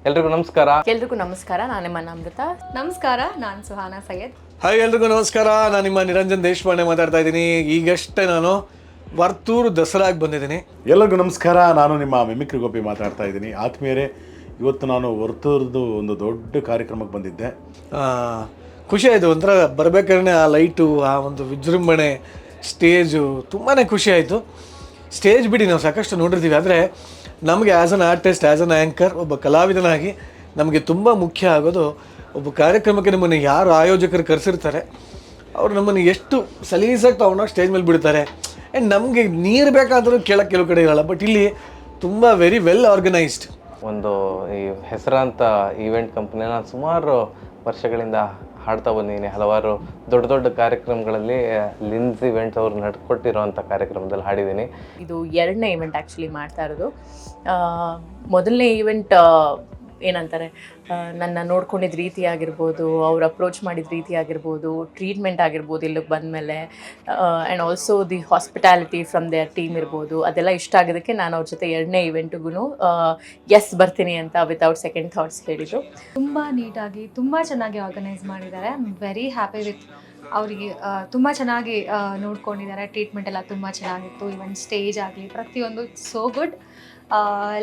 ಎಲ್ರಿಗೂ ನಮಸ್ಕಾರ. ಎಲ್ರಿಗೂ ನಮಸ್ಕಾರ. ನಾನು ನಿಮ್ಮ ಅಮೃತ. ನಮಸ್ಕಾರ, ನಾನು ಸುಹಾನಾ ಸೈಯದ್. ಹಾಯ್ ಎಲ್ರಿಗೂ ನಮಸ್ಕಾರ. ನಾನು ನಿಮ್ಮ ನಿರಂಜನ್ ದೇಶಪಾಂಡೆ ಮಾತಾಡ್ತಾ ಇದ್ದೀನಿ. ಈಗಷ್ಟೇ ನಾನು ವರ್ತೂರು ದಸರಾಗೆ ಬಂದಿದ್ದೀನಿ. ಎಲ್ಲರಿಗೂ ನಮಸ್ಕಾರ. ನಾನು ನಿಮ್ಮ ಮಿಮಿಕ್ರಿ ಗೋಪಿ ಮಾತಾಡ್ತಾ ಇದ್ದೀನಿ. ಆತ್ಮೀಯರೇ, ಇವತ್ತು ನಾನು ವರ್ತೂರ್ದು ಒಂದು ದೊಡ್ಡ ಕಾರ್ಯಕ್ರಮಕ್ಕೆ ಬಂದಿದ್ದೆ. ಖುಷಿ ಆಯಿತು. ಒಂಥರ ಬರಬೇಕಾದ್ರೆ ಆ ಲೈಟು, ಆ ಒಂದು ವಿಜೃಂಭಣೆ, ಸ್ಟೇಜು ತುಂಬಾ ಖುಷಿ ಆಯಿತು. ಸ್ಟೇಜ್ ಬಿಡಿ ನಾವು ಸಾಕಷ್ಟು ನೋಡಿರ್ತೀವಿ, ಆದರೆ ನಮಗೆ as an artist, as an anchor, ಒಬ್ಬ ಕಲಾವಿದನಾಗಿ ನಮಗೆ ತುಂಬ ಮುಖ್ಯ ಆಗೋದು ಒಬ್ಬ ಕಾರ್ಯಕ್ರಮಕ್ಕೆ ನಮ್ಮನ್ನು ಯಾರು ಆಯೋಜಕರು ಕರೆಸಿರ್ತಾರೆ ಅವರು ನಮ್ಮನ್ನು ಎಷ್ಟು ಸಲೀಸಾಗಿ ತೊಗೊಂಡೋಗಿ ಸ್ಟೇಜ್ ಮೇಲೆ ಬಿಡ್ತಾರೆ. ಆ್ಯಂಡ್ ನಮಗೆ ನೀರು ಬೇಕಾದರೂ ಕೇಳೋಕ್ಕೆ ಕೆಲವು ಕಡೆ ಇರೋಲ್ಲ, ಬಟ್ ಇಲ್ಲಿ ತುಂಬ ವೆರಿ ವೆಲ್ ಆರ್ಗನೈಸ್ಡ್ ಒಂದು ಈ ಹೆಸರಾಂತ ಈವೆಂಟ್ ಕಂಪ್ನಿನ ನಾನು ಸುಮಾರು ವರ್ಷಗಳಿಂದ ಹಾಡ್ತಾ ಬಂದಿದ್ದೀನಿ. ಹಲವಾರು ದೊಡ್ಡ ದೊಡ್ಡ ಕಾರ್ಯಕ್ರಮಗಳಲ್ಲಿ ಲಿನ್ಸ್ ಇವೆಂಟ್ಸ್ ಅವರು ನಡ್ಕೊಟ್ಟಿರೋವಂಥ ಕಾರ್ಯಕ್ರಮದಲ್ಲಿ ಹಾಡಿದ್ದೀನಿ. ಇದು 2ನೇ ಇವೆಂಟ್ ಆ್ಯಕ್ಚುಲಿ ಮಾಡ್ತಾ ಇರೋದು. ಮೊದಲನೇ ಈವೆಂಟ್ ಏನಂತಾರೆ, ನನ್ನ ನೋಡ್ಕೊಂಡಿದ್ದ ರೀತಿ ಆಗಿರ್ಬೋದು, ಅವ್ರು ಅಪ್ರೋಚ್ ಮಾಡಿದ ರೀತಿ ಆಗಿರ್ಬೋದು, ಟ್ರೀಟ್ಮೆಂಟ್ ಆಗಿರ್ಬೋದು ಇಲ್ಲಿಗೆ ಬಂದಮೇಲೆ, and also the hospitality from their team ಇರ್ಬೋದು, ಅದೆಲ್ಲ ಇಷ್ಟ ಆಗೋದಕ್ಕೆ ನಾನು ಅವ್ರ ಜೊತೆ 2ನೇ ಇವೆಂಟ್ಗೂ ಎಸ್ ಬರ್ತೀನಿ ಅಂತ ವಿತೌಟ್ ಸೆಕೆಂಡ್ ಥಾಟ್ಸ್ ಹೇಳಿದರು. ತುಂಬ ನೀಟಾಗಿ, ತುಂಬ ಚೆನ್ನಾಗಿ ಆರ್ಗನೈಸ್ ಮಾಡಿದ್ದಾರೆ. I am very happy with ಅವರಿಗೆ. ತುಂಬ ಚೆನ್ನಾಗಿ ನೋಡ್ಕೊಂಡಿದ್ದಾರೆ. ಟ್ರೀಟ್ಮೆಂಟ್ ಎಲ್ಲ ತುಂಬ ಚೆನ್ನಾಗಿತ್ತು. ಈವನ್ ಸ್ಟೇಜ್ ಆಗಲಿ ಪ್ರತಿಯೊಂದು ಸೋ ಗುಡ್.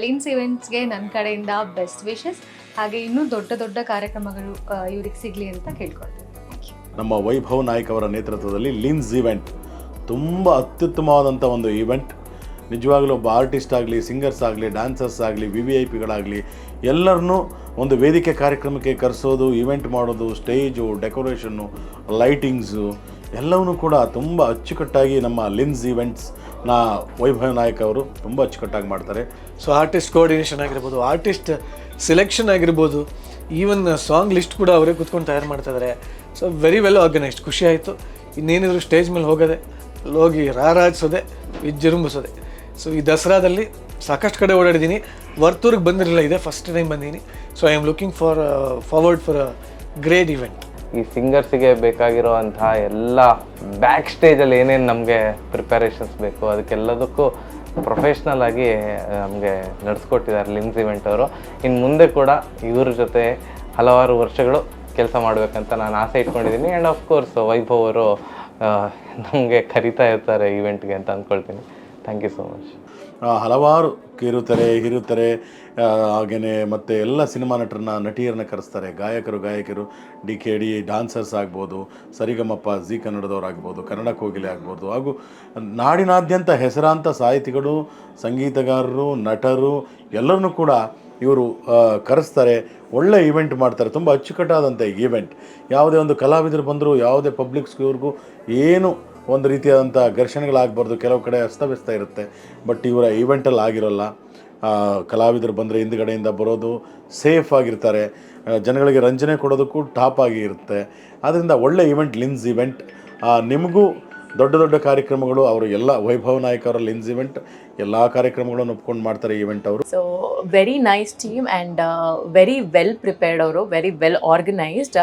ಲಿನ್ಸ್ ಇವೆಂಟ್ಸ್ಗೆ ನನ್ನ ಕಡೆಯಿಂದ ಬೆಸ್ಟ್ ವಿಶಸ್. ಹಾಗೆ ಇನ್ನೂ ದೊಡ್ಡ ದೊಡ್ಡ ಕಾರ್ಯಕ್ರಮಗಳು ಇವ್ರಿಗೆ ಸಿಗಲಿ ಅಂತ ಕೇಳ್ಕೊಳ್ತೀನಿ. ನಮ್ಮ ವೈಭವ್ ನಾಯ್ಕ್ ಅವರ ನೇತೃತ್ವದಲ್ಲಿ ಲಿನ್ಸ್ ಇವೆಂಟ್ ತುಂಬ ಅತ್ಯುತ್ತಮವಾದಂಥ ಒಂದು ಈವೆಂಟ್. ನಿಜವಾಗಲೂ ಒಬ್ಬ ಆರ್ಟಿಸ್ಟ್ ಆಗಲಿ, ಸಿಂಗರ್ಸ್ ಆಗಲಿ, ಡ್ಯಾನ್ಸರ್ಸ್ ಆಗಲಿ, VVIPಗಳಾಗಲಿ ಎಲ್ಲರನ್ನೂ ಒಂದು ವೇದಿಕೆ ಕಾರ್ಯಕ್ರಮಕ್ಕೆ ಕರೆಸೋದು, ಈವೆಂಟ್ ಮಾಡೋದು, ಸ್ಟೇಜು, ಡೆಕೋರೇಷನ್ನು, ಲೈಟಿಂಗ್ಸು ಎಲ್ಲವನ್ನೂ ಕೂಡ ತುಂಬ ಅಚ್ಚುಕಟ್ಟಾಗಿ ನಮ್ಮ ಲಿನ್ಸ್ ಈವೆಂಟ್ಸ್ನ ವೈಭವ್ ನಾಯಕ್ ಅವರು ತುಂಬ ಅಚ್ಚುಕಟ್ಟಾಗಿ ಮಾಡ್ತಾರೆ. ಸೊ ಆರ್ಟಿಸ್ಟ್ ಕೋಆರ್ಡಿನೇಷನ್ ಆಗಿರ್ಬೋದು, ಆರ್ಟಿಸ್ಟ್ ಸೆಲೆಕ್ಷನ್ ಆಗಿರ್ಬೋದು, ಈವನ್ ಸಾಂಗ್ ಲಿಸ್ಟ್ ಕೂಡ ಅವರೇ ಕೂತ್ಕೊಂಡು ತಯಾರು ಮಾಡ್ತಾಯಿದ್ದಾರೆ. So very well organised. ಖುಷಿ ಆಯಿತು. ಇನ್ನೇನಿದ್ರು ಸ್ಟೇಜ್ ಮೇಲೆ ಹೋಗೋದೆ, ಅಲ್ಲೋಗಿ ರಾರಾಜಿಸೋದೆ, ವಿಜೃಂಭಿಸೋದೆ. ಸೊ ಈ ದಸರಾದಲ್ಲಿ ಸಾಕಷ್ಟು ಕಡೆ ಓಡಾಡಿದ್ದೀನಿ, ವರ್ತೂರಿಗೆ ಬಂದಿರಲಿಲ್ಲ, ಇದೆ ಫಸ್ಟ್ ಟೈಮ್ ಬಂದಿದ್ದೀನಿ. So I am looking forward for a great event. ಈ ಸಿಂಗರ್ಸಿಗೆ ಬೇಕಾಗಿರೋ ಅಂತಹ ಎಲ್ಲ ಬ್ಯಾಕ್ ಸ್ಟೇಜಲ್ಲಿ ಏನೇನು ನಮಗೆ ಪ್ರಿಪರೇಷನ್ಸ್ ಬೇಕು ಅದಕ್ಕೆಲ್ಲದಕ್ಕೂ ಪ್ರೊಫೆಷ್ನಲ್ ಆಗಿ ನಮಗೆ ನಡೆಸ್ಕೊಟ್ಟಿದ್ದಾರೆ ಲಿನ್ಸ್ ಇವೆಂಟ್ ಅವರು. ಇನ್ನು ಮುಂದೆ ಕೂಡ ಇವ್ರ ಜೊತೆ ಹಲವಾರು ವರ್ಷಗಳು ಕೆಲಸ ಮಾಡಬೇಕಂತ ನಾನು ಆಸೆ ಇಟ್ಕೊಂಡಿದ್ದೀನಿ. ಆ್ಯಂಡ್ ಆಫ್ಕೋರ್ಸ್ ವೈಭವ್ ಅವರು ನಮಗೆ ಕರಿತಾ ಇರ್ತಾರೆ ಈವೆಂಟ್ಗೆ ಅಂತ ಅಂದ್ಕೊಳ್ತೀನಿ. Thank you so much. ಹಲವಾರು ಕಿರುತೆರೆ, ಹಿರುತೆರೆ, ಹಾಗೆಯೇ ಮತ್ತು ಎಲ್ಲ ಸಿನಿಮಾ ನಟಿಯರನ್ನ ಕರೆಸ್ತಾರೆ. ಗಾಯಕರು DKD ಡಾನ್ಸರ್ಸ್ ಆಗ್ಬೋದು, ಸರಿಗಮಪ್ಪ ಜಿ ಕನ್ನಡದವ್ರು ಆಗ್ಬೋದು, ಕನ್ನಡ ಕೋಗಿಲೆ ಆಗ್ಬೋದು, ಹಾಗೂ ನಾಡಿನಾದ್ಯಂತ ಹೆಸರಾಂತ ಸಾಹಿತಿಗಳು, ಸಂಗೀತಗಾರರು, ನಟರು ಎಲ್ಲರನ್ನೂ ಕೂಡ ಇವರು ಕರೆಸ್ತಾರೆ. ಒಳ್ಳೆ ಈವೆಂಟ್ ಮಾಡ್ತಾರೆ. ತುಂಬ ಅಚ್ಚುಕಟ್ಟಾದಂಥ ಈವೆಂಟ್. ಯಾವುದೇ ಒಂದು ಕಲಾವಿದರು ಬಂದರೂ, ಯಾವುದೇ ಪಬ್ಲಿಕ್ಸ್ಗಿವ್ರಿಗೂ ಏನು ಒಂದು ರೀತಿಯಾದಂಥ ಘರ್ಷಣೆಗಳಾಗಬಾರ್ದು. ಕೆಲವು ಕಡೆ ಅಸ್ತವ್ಯಸ್ತ ಇರುತ್ತೆ, ಬಟ್ ಇವರ ಈವೆಂಟಲ್ಲಿ ಆಗಿರೋಲ್ಲ. ಕಲಾವಿದರು ಬಂದರೆ ಹಿಂದುಗಡೆಯಿಂದ ಬರೋದು ಸೇಫ್ ಆಗಿರ್ತಾರೆ. ಜನಗಳಿಗೆ ರಂಜನೆ ಕೊಡೋದಕ್ಕೂ ಟಾಪ್ ಆಗಿ ಇರುತ್ತೆ. ಆದ್ದರಿಂದ ಒಳ್ಳೆ ಈವೆಂಟ್ ಲಿನ್ಸ್ ಈವೆಂಟ್. ನಿಮಗೂ ದೊಡ್ಡ ದೊಡ್ಡ ಕಾರ್ಯಕ್ರಮಗಳು ಅವರು ಎಲ್ಲ ವೈಭವ್ ನಾಯಕ್ ಅವರ ಲಿನ್ಸ್ ಇವೆಂಟ್ ಎಲ್ಲ ಕಾರ್ಯಕ್ರಮಗಳನ್ನು ಒಪ್ಕೊಂಡು ಮಾಡ್ತಾರೆ ಈವೆಂಟ್ ಅವರು. So very nice team and very well prepared ಅವರು, ವೆರಿ ವೆಲ್ ಆರ್ಗನೈಸ್ಡ್.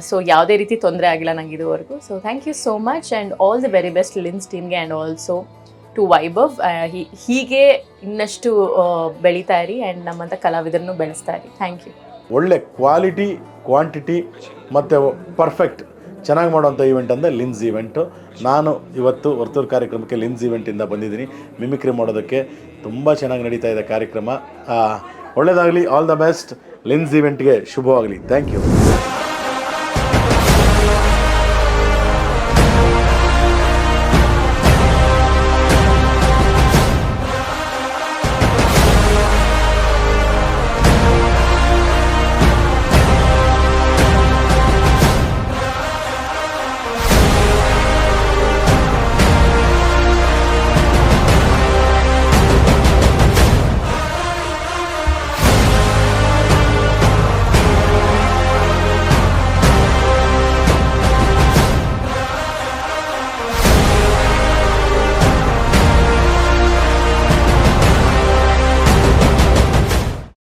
ಸೊ ಯಾವುದೇ ರೀತಿ ತೊಂದರೆ ಆಗಿಲ್ಲ ನಂಗೆ ಇದುವರೆಗೂ. So thank you so much and all the very best Lions ಟೀಮ್ಗೆ ಆ್ಯಂಡ್ ಆಲ್ಸೋ ಟು ವೈಭವ್. ಹೀಗೆ ಇನ್ನಷ್ಟು ಬೆಳೀತಾ ಇರಿ ಆ್ಯಂಡ್ ನಮ್ಮಂಥ ಕಲಾವಿದರನ್ನು ಬೆಳೆಸ್ತಾ ಇರಿ. Thank you. ಒಳ್ಳೆ ಕ್ವಾಲಿಟಿ, ಕ್ವಾಂಟಿಟಿ ಮತ್ತು ಪರ್ಫೆಕ್ಟ್ ಚೆನ್ನಾಗಿ ಮಾಡೋವಂಥ ಈವೆಂಟ್ ಅಂದರೆ ಲಿನ್ಸ್ ಈವೆಂಟು. ನಾನು ಇವತ್ತು ವರ್ತೂರು ಕಾರ್ಯಕ್ರಮಕ್ಕೆ ಲಿನ್ಸ್ ಈವೆಂಟಿಂದ ಬಂದಿದ್ದೀನಿ ಮಿಮಿಕ್ರಿ ಮಾಡೋದಕ್ಕೆ. ತುಂಬ ಚೆನ್ನಾಗಿ ನಡೀತಾ ಇದೆ ಕಾರ್ಯಕ್ರಮ. ಒಳ್ಳೆಯದಾಗಲಿ. All the best. ಲಿನ್ಸ್ ಈವೆಂಟ್ಗೆ ಶುಭವಾಗಲಿ. Thank you.